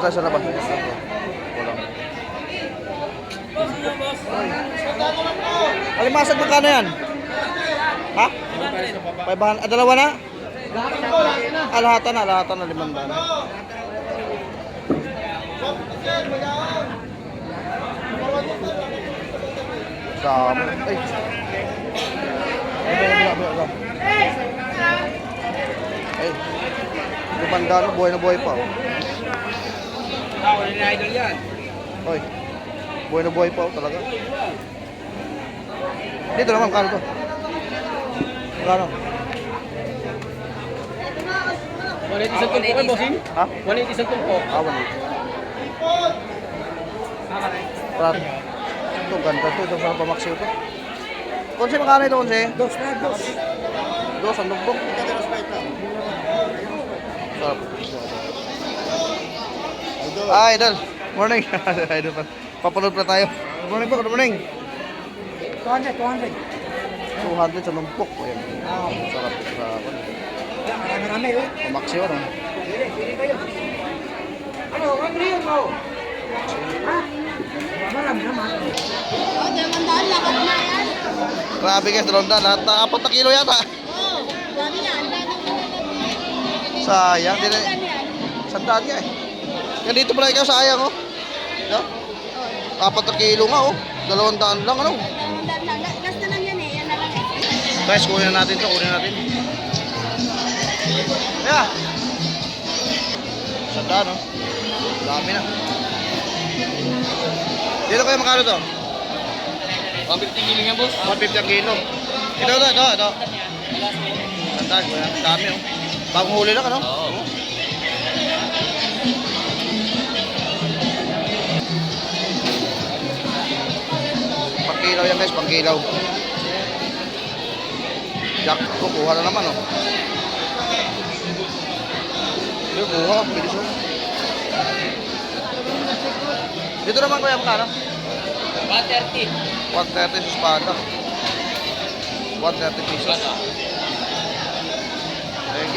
tayo sa labas. Walang. Alimasag magkano yan? Ha? 500. Dalawa na? Lahatan na 500. Dami. Ay. 500, buhay na buhay pa. Oh. Wala na idol yan. Hoy. Buhay na buhay pa talaga. Dito naman, kano to? Kano? 180 isang tumpo kayo, bossing? Ha? 180 isang tumpo. 180. Prat. Ito, ganda to. Ito sa pamaksiw to. Konse, makano ito, Konse? Dos na, dos. Dos, ang lugbog. Sarap. Idol. Morning. Idol pa. Papanood pa tayo. Good morning po, good morning. 200. 200 sa lumpok. Ayan. Sarap. Marami, oh. Pamaksiw, ano? Ano, ano yun, mo? Ha? Marami naman. Oh, 200 lahat na yan. Grabe guys, dalawang lahat na 4 na kilo yata. Oh, dami yan. Sayang. Di na, Dami yan. sandaan nga eh. Yan dito pala ikaw, sayang oh. No? 4 na kilo nga oh. 200 lang ano. 200 lang. Last na lang yan eh. Yan na lang eh. Guys, kunin na natin to, kunin natin. Yeah. Sandaan oh. Dami na. Dito kayo makano to? 150 kilo yan, boss. 150 ang kilo. Ito. Sandaan, kuya. Dami oh. Bagong huli lang ano? Oo. Pangkilaw yan guys, pangkilaw. Jack, kuha na naman oh. Dito, kuha, bilis oh. Dito naman kuya, magkano? 130. 130 sa espada. 130 pesos. Ay,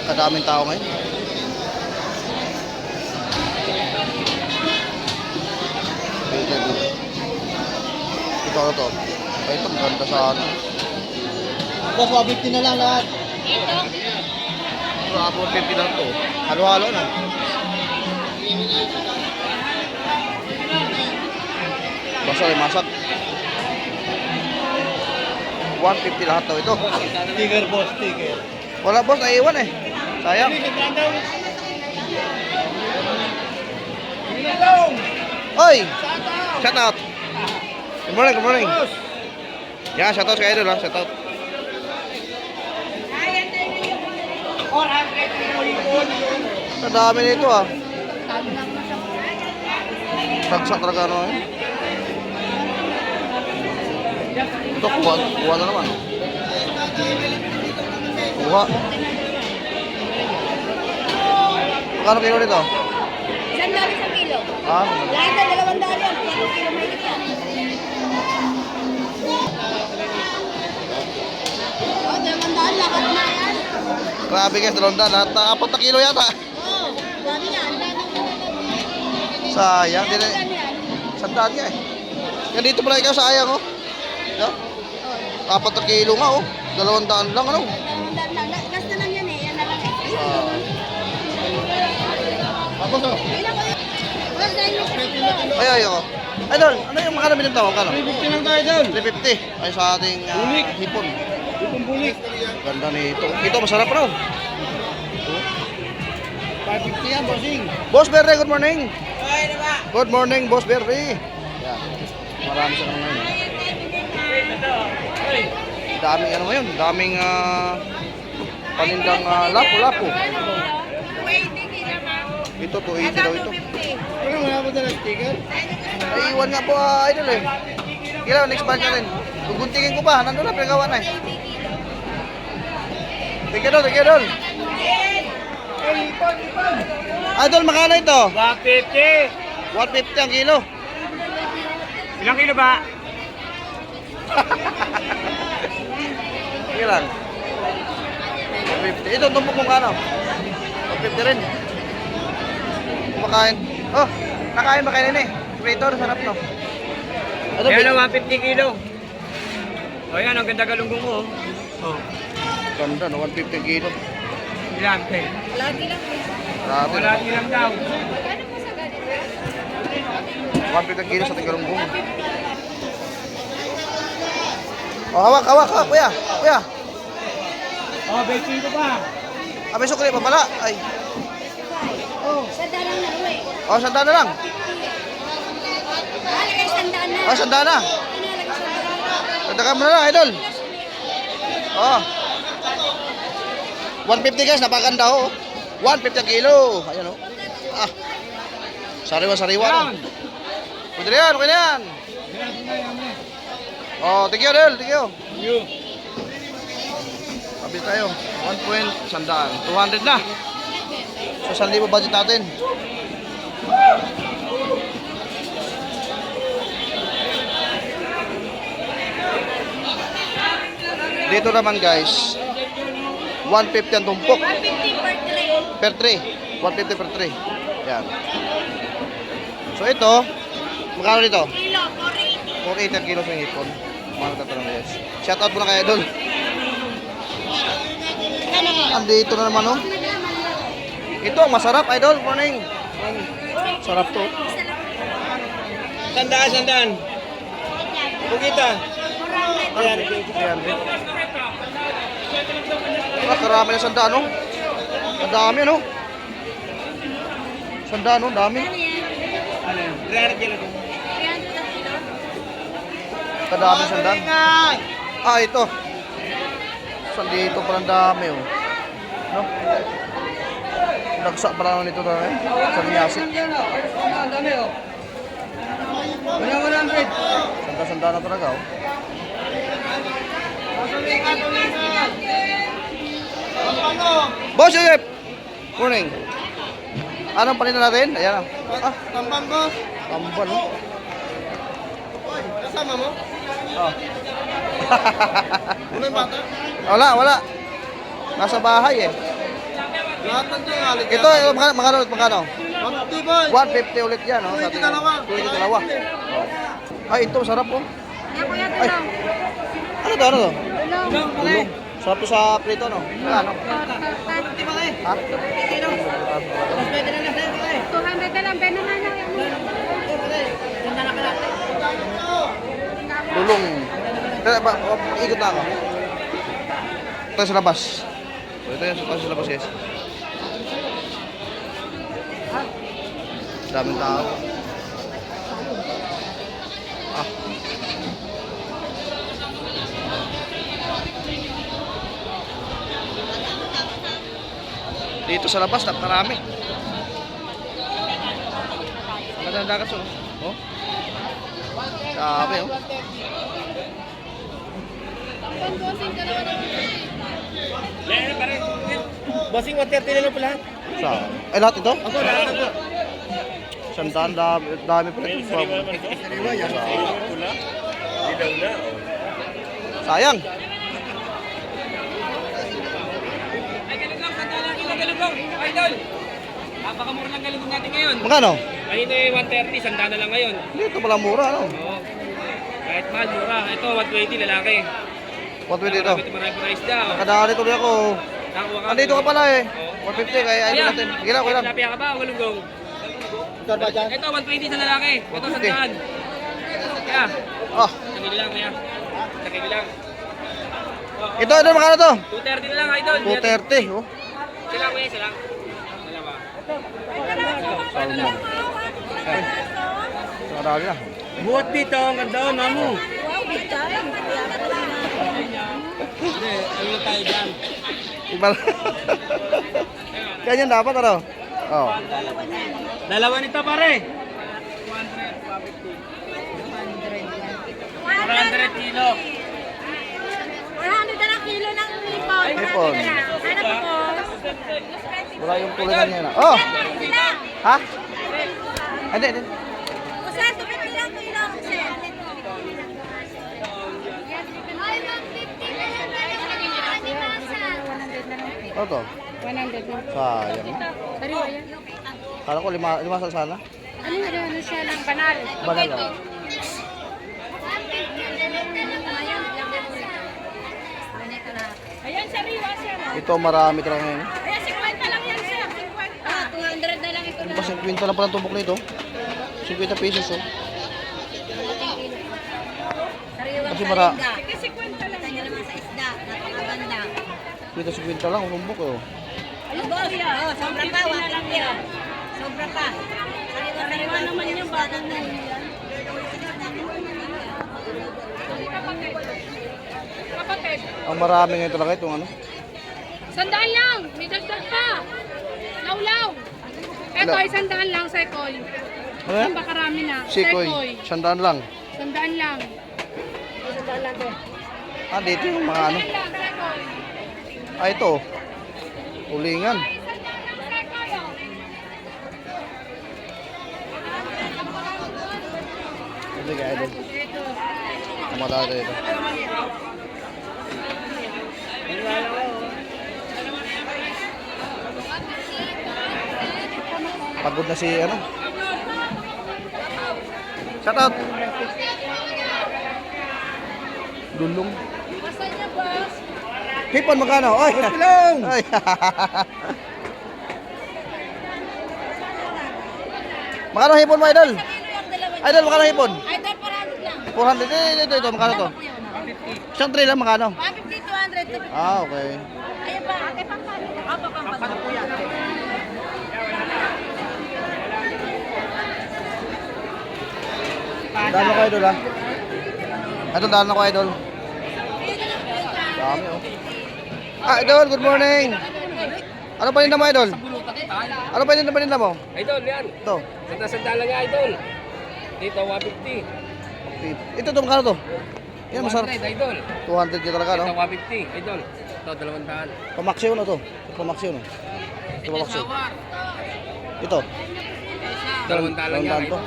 kadaming tao ngayon. Dito. Ito. Ay, ito, maganda sa ano. Boss, 150 na lang lahat. Ito, 150 lang to. Halo-halo na. Basta ay masak. 150 lahat daw ito. Sticker, boss, sticker. Wala boss, naiiwan eh. Sayang. Oy! Shout out. Good morning. Yan, shout out sa idol ha, shout out. Ang dami nito ah. Sagsak talaga ano eh. Ito, kuha na naman. Kuha. Magkano kilo nito? 100 sa kilo. Ha? Lahat na 200 yan. 1 kilo may yan. Oh, 200 lahat na yan. Grabe guys, dalawang lahat na 4 na kilo yata. Oh, dami yan. Sayang, di na. Dami yan. Sandaan nga eh. Yan dito pala ikaw, sayang oh. Yeah? 4 na kilo nga oh. 200 lang ano. 200 lang. Last na lang yan eh. Yan na lang eh. Tapos oh. Ilan ko yun? Boss, dahil yung Ay oh. Idol, ano yung mga nabiling tawag? Kano? 350 lang tayo doon. 350. Ay sa ating Bulik. hipon. Ipong bulik. Ganda nito. Ito masarap raw. 550 yan, bossing. Boss Berry, good morning. Good morning, Boss Berry. Yan. Marami sa ngayon. Daming ano ngayon, daming panindang lapu-lapu. Ito, 280 daw ito. Ano, wala po dala sticker? Ay, iwan nga po, idol eh. Kailan, next batch na rin. Guguntingin ko pa, nandun na, pinagawa na eh. Tigil doon. Idol, makano ito? 150. 150 ang kilo. Ilang kilo ba? Sige lang. 150. Ito, tumpok mong kano? 150 rin. Kumakain. Oh, nakain ba kayo eh? Prito, sarap no? Ano, Ayan o, 150 kilo. O yan, ang ganda galunggong mo. Oh. ganda no, 150 kilo. Ilan, te? Lagi lang. Grabe. Wala lang daw. 150 kilo sa Tigarunggong. Oh, hawak, hawak, hawak, kuya. Kuya. Oh, 20 kilo pa. May sukli pa pala. Ay. Sandaan lang na uwi. Oh, sandaan na lang. Halagay sandaan na. Oh, sandaan na. Halagay sandaan. Dagdagan mo na lang, idol. Oh. 150 guys, napakaganda oh. 150 kilo. Ayan oh. Ah. Sariwa-sariwa no. Pwede na yan, okay na yan. Oh, thank you, idol. Thank you. Kapit tayo. 1 point, sandaan. 200 na. So, 1,000 budget natin. Dito naman guys, 150 ang tumpok. 150 per tray. Per tray. 150 per tray. Yan. So ito, magkano dito? Kilo, 480. 480 ang kilo sa hipon. Mga nagtatanong na guys. Shout out muna kay Idol. Andito na naman oh. Ito, masarap Idol. Morning. Sarap to. Sandaan, sandaan. Bukita. Ayan, Ayan din. Karami na sandaan oh. Ang dami no. Sandaan oh, dami. ano yan? 300 kilo. 300 ang kilo. Kadami sandaan. Ah, ito. Sandito pa ng dami oh. No? Nagsa pala naman ito na eh. Sa Minyasit. Ang dami oh. 100. Sanda-sanda na talaga oh. Boss Yusef! Morning. Anong palitan natin? Ayan ah. Tambang boss. Tambal oh. Kasama mo? Oh. Ano yung bata? Wala. Nasa bahay eh. Lahat ng tingali. Ito, magkano ulit, magkano? 150 boy. 150 ulit yan oh. Sa ating- 22. 22. Ay, ito, sarap oh. Kaya kuya, Ay. tulong. Ano to, ano to? Tulong. Tulong. Sarap to sa prito no? Ano? Ha? 200 na lang. Beno na lang. Tulong. Ikot na ako. Ito sa labas. So, ito yung sa labas guys. Daming tao. Ah. Dito sa labas, napakarami. Ang ganda ng dagat oh. Dami oh. Bossing 130 na lang po lahat. Sa, ay lahat ito? Ako, lahat ako. Sandaan, dami pa ito. Sayang. Idol! Napakamura ng galunggong natin ngayon. Magkano? Kanina 130, sandaan na lang ngayon. Dito pala mura, ano? Oo. Kahit mahal, mura. Ito, 120 lalaki. What with dito? Ito marami na isda. Oh. Kadali tuloy ako. Nakakuha ka. Andito ka pala eh. Oo. 150 kaya idol natin. Sige lang, kulang. Tilapia ka ba o galunggong? Ito, 120 sa lalaki. Ito, 150. sandaan. Kaya, Ah, sakili lang kaya. Sakili lang. ito, idol, magkano to? 230 na lang, idol. 230, oh. Sila, kuya, sila. Dalawa. Salmon. Ay, marami na. Buhat dito, ang ganda, mamu. Hindi, ano na tayo dyan? Iba. Ganyan dapat, ano? Oh. Dalawa nito, pare. 400 kilo. 400 na lang kilo ng hipon. Hipon. Ano po, boss? Wala yung tulinan niya na. Oh! Ha? Hindi. Sir, 250 lang kilo, sir. Ay, 150 na lang. Ano to? 100 na. Sayang. Sariwa yan. Kala ko limasan sana. Ano siya ng banal? Banal lang. Ayan, sariwa siya. Ito marami talaga ngayon. Ayan, 50 lang yan siya. 50. 200 na lang ito Ano ba 50 lang pala tumbok nito? 50 pesos oh. Sariwang Kasi mara- salinda. Kasi 50 lang. Kanya naman sa isda. Napakaganda. 50 lang tumbok oh. Ayun, boss. Oh, sobra pa. 150 oh. Sobra pa. Sariwa naman yung bagong na yan. Kapatid. Ang marami ngayon talaga itong ano. Sandaan lang, may dagdag pa. Lawlaw. Eto, Wala. 100 lang, Sekoy. Ano yan? Yan ba karami na? Sikoy. Sandaan lang. 100 lang. Ah, dito yung mga ano. 100 lang, Sekoy. Ah, ito. Ulingan. 100 lang, Sekoy. Oh. Hindi ka idol. Ang matata ito. Pagod na si ano. Shout out. Dulong. Asan niya, boss? Hipon magkano? Oy, pilong. Ay. Magkano hipon mo, idol? Idol, magkano hipon? Idol, 400 lang. 400. Ito, magkano to? Isang tray lang, magkano? 150, 200. Ah, okay. Ayun pa, ate pangpano. Apa, pangpano. Dano ko, idol, ha? Ito, dano ko, idol. Dami, oh. Ah, idol, good morning. Ano pa mo, idol? Ano pa mo? Idol, yan. Ito. Sanda lang yan, idol. Dito, 150. Ito, magkano to? Yan, masarap. 200, idol. 200 ka talaga, no? Ito, 150, idol. Ito, 200. Pamaksyo na to. Pamaksyo, no? Ito, pamaksyo. Ito. 200 lang yan, Landan to. idol.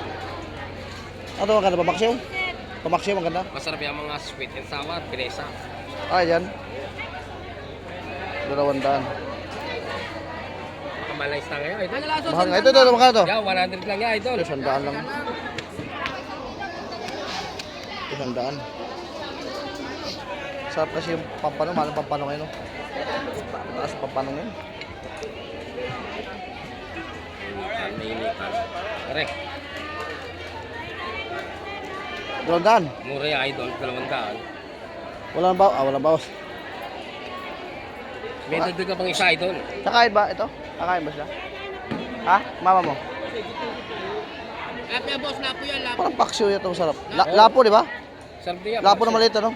Ano, maganda, pamaksyo? Pamaksyo, maganda. Masarap yung mga sweet and sour, pinesa. Ah, yan. 200. Kamalayas na ngayon, idol. Mahal nga. Ito, magkano to? Yan, 100 lang yan, idol. 100 lang. 100. Sarap kasi yung pampano, mahal yung pampano ngayon, no? Taas pampano ngayon. Nainitan. Correct. 200. Mura yung idol, 200. Walang bawas. Ah, walang bawas. May dagdag ka pang isa, idol. Kakain ba ito? Kakain ba siya? Ha? Mama mo? Lapo yan, boss. Lapo yan, lapo. Parang paksyo ito, masarap. Lapo, di ba? Sarap din yan. Lapo na maliit, ano?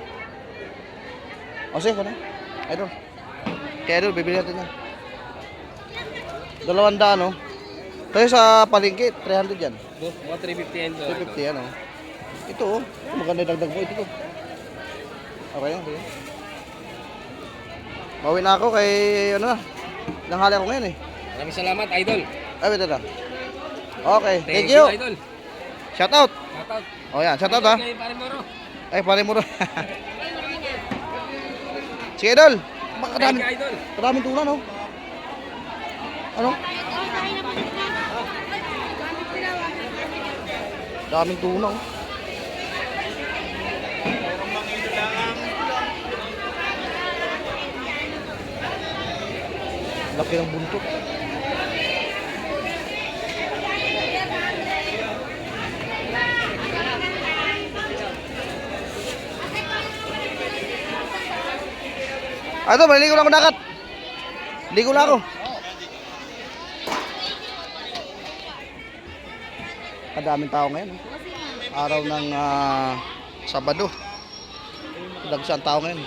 O, sige, ano? Idol. Kaya idol, bibili natin yan. 200, no? Tayo sa palengke, 300 yan. Boss, mga 350 yan, idol. 250 yan, oh. Ito, oh. Maganda yung dagdag mo. Ito, to. Okay yan, okay. Bawi na ako kay, ano na. Nanghali ako ngayon, eh. Maraming salamat, idol. Ay, wait na. Okay, thank you. idol. Shout out. Shout out. Oh, yan, shout out, ha. Ngayon, pare Moro. Ay, pare mo rin. Sige, idol. Thank you, idol. Maraming tuna, no? Ano? Daming tuna, oh. Laki ng buntot. Ito, maligo na ako dakat. Ligo na ako. Kadaming tao ngayon. Araw ng Sabado. Dagsa ang tao ngayon.